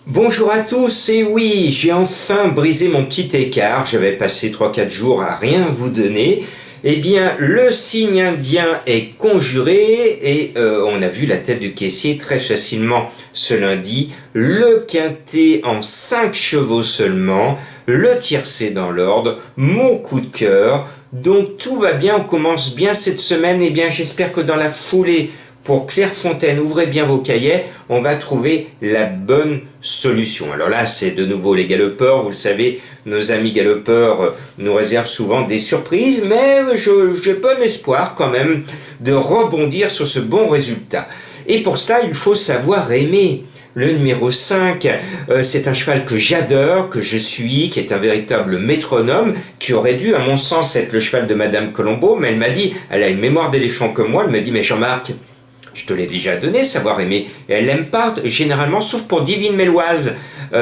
Bonjour à tous, et oui, j'ai enfin brisé mon petit écart, j'avais passé 3-4 jours à rien vous donner. Eh bien, le signe indien est conjuré et on a vu la tête du caissier très facilement ce lundi. Le quintet en 5 chevaux seulement, le tiercé dans l'ordre, mon coup de cœur. Donc tout va bien, on commence bien cette semaine. Eh bien, j'espère que dans la foulée, pour Clairefontaine, ouvrez bien vos cahiers, on va trouver la bonne solution. Alors là, c'est de nouveau les galopeurs. Vous le savez, nos amis galopeurs nous réservent souvent des surprises, mais j'ai bon espoir quand même de rebondir sur ce bon résultat. Et pour cela, il faut savoir aimer. Le numéro 5, c'est un cheval que j'adore, que je suis, qui est un véritable métronome, qui aurait dû, à mon sens, être le cheval de Madame Colombo, mais elle m'a dit, elle a une mémoire d'éléphant comme moi, elle m'a dit, mais Jean-Marc, je te l'ai déjà donné, savoir aimer. Et elle l'aime pas, généralement, sauf pour Divine Méloise.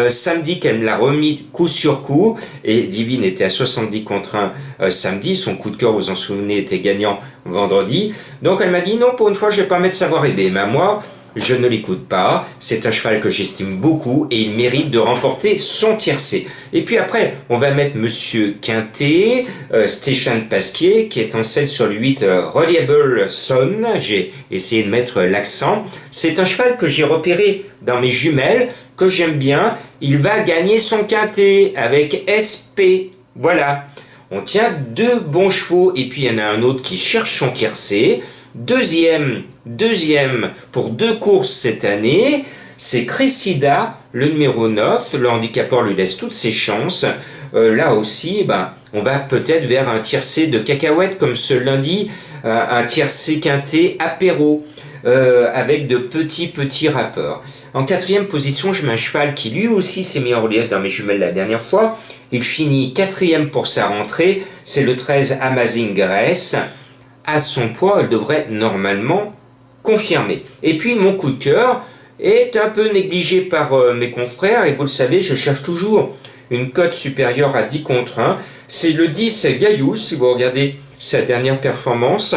Samedi, qu'elle me l'a remis coup sur coup. Et Divine était à 70 contre 1 samedi. Son coup de cœur, vous en souvenez, était gagnant vendredi. Donc elle m'a dit, non, pour une fois, je vais pas mettre savoir aimer. Mais moi, je ne l'écoute pas. C'est un cheval que j'estime beaucoup et il mérite de remporter son tiercé. Et puis après, on va mettre Monsieur Quintet, Stéphane Pasquier, qui est en selle sur le 8 Reliable Son. J'ai essayé de mettre l'accent. C'est un cheval que j'ai repéré dans mes jumelles, que j'aime bien. Il va gagner son Quintet avec SP. Voilà. On tient 2 bons chevaux et puis il y en a un autre qui cherche son tiercé. Deuxième pour 2 courses cette année, c'est Cressida, le numéro 9. Le handicapeur lui laisse toutes ses chances. Là aussi, on va peut-être vers un tiercé de cacahuètes comme ce lundi, un tiercé quintet apéro. Avec de petits rappeurs. En 4e position, je mets un cheval qui lui aussi s'est mis en relief dans mes jumelles la dernière fois. Il finit 4e pour sa rentrée. C'est le 13 Amazing Grace. À son poids, elle devrait normalement confirmer. Et puis mon coup de cœur est un peu négligé par mes confrères. Et vous le savez, je cherche toujours une cote supérieure à 10 contre 1. C'est le 10 Gaillou, si vous regardez sa dernière performance.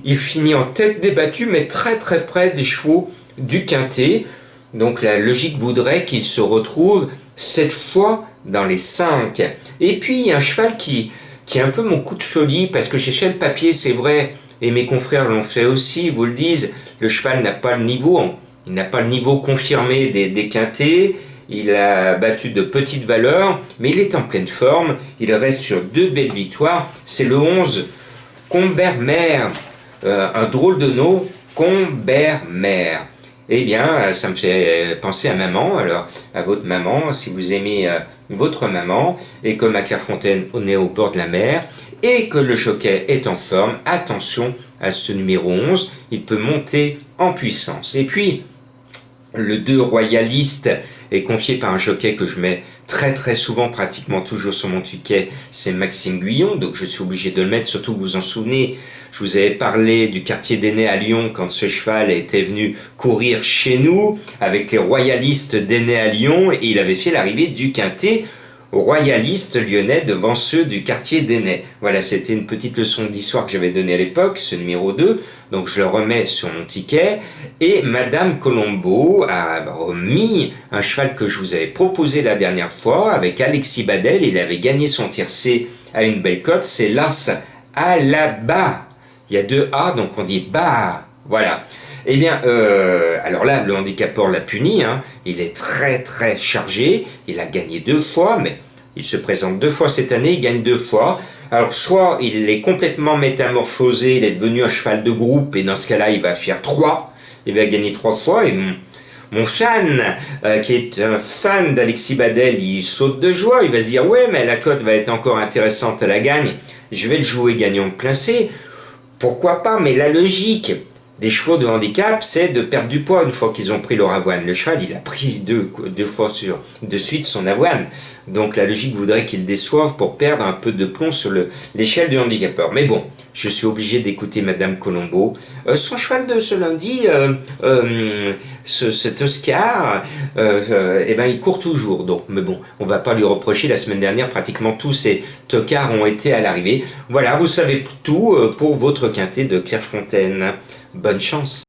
Il finit en tête débattue, mais très près des chevaux du quintet. Donc la logique voudrait qu'il se retrouve cette fois dans les 5. Et puis il y a un cheval qui est un peu mon coup de folie, parce que j'ai fait le papier, c'est vrai, et mes confrères l'ont fait aussi, ils vous le disent, le cheval n'a pas le niveau, il n'a pas le niveau confirmé des quintets. Il a battu de petites valeurs, mais il est en pleine forme, il reste sur 2 belles victoires. C'est le 11 Combermère. Un drôle de nom, Combermère. Eh bien, ça me fait penser à maman, alors à votre maman, si vous aimez votre maman, et comme à Clairefontaine, on est au bord de la mer, et que le jockey est en forme, attention à ce numéro 11, il peut monter en puissance. Et puis, le 2 royaliste est confié par un jockey que je mets très souvent, pratiquement toujours sur mon ticket, c'est Maxime Guyon, donc je suis obligé de le mettre, surtout que vous vous en souvenez, je vous avais parlé du quartier d'Ainay à Lyon quand ce cheval était venu courir chez nous avec les royalistes d'Ainay à Lyon et il avait fait l'arrivée du quintet royaliste lyonnais devant ceux du quartier d'Ainay. Voilà, c'était une petite leçon d'histoire que j'avais donnée à l'époque, ce numéro 2, donc je le remets sur mon ticket. Et Madame Colombo a remis un cheval que je vous avais proposé la dernière fois avec Alexis Badel, il avait gagné son tiercé à une belle cote, c'est l'As Alaba. Il y a 2 A, donc on dit bah, voilà. Eh bien, alors là, le handicapeur l'a puni, il est très chargé, il a gagné 2 fois, mais il se présente 2 fois cette année, il gagne 2 fois. Alors soit il est complètement métamorphosé, il est devenu un cheval de groupe, et dans ce cas-là, il va faire 3, il va gagner 3 fois, et mon fan, qui est un fan d'Alexis Badel, il saute de joie, il va se dire, ouais, mais la cote va être encore intéressante à la gagne, je vais le jouer gagnant placé. Pourquoi pas, mais la logique des chevaux de handicap, c'est de perdre du poids une fois qu'ils ont pris leur avoine. Le cheval, il a pris deux fois de suite son avoine. Donc la logique voudrait qu'il déçoive pour perdre un peu de plomb sur l'échelle du handicapeur. Mais bon, je suis obligé d'écouter Madame Colombo. Son cheval de ce lundi, cet Oscar, il court toujours. Donc, mais bon, on va pas lui reprocher. La semaine dernière, pratiquement tous ces tocards ont été à l'arrivée. Voilà, vous savez tout pour votre quintet de Clairefontaine. Bonne chance!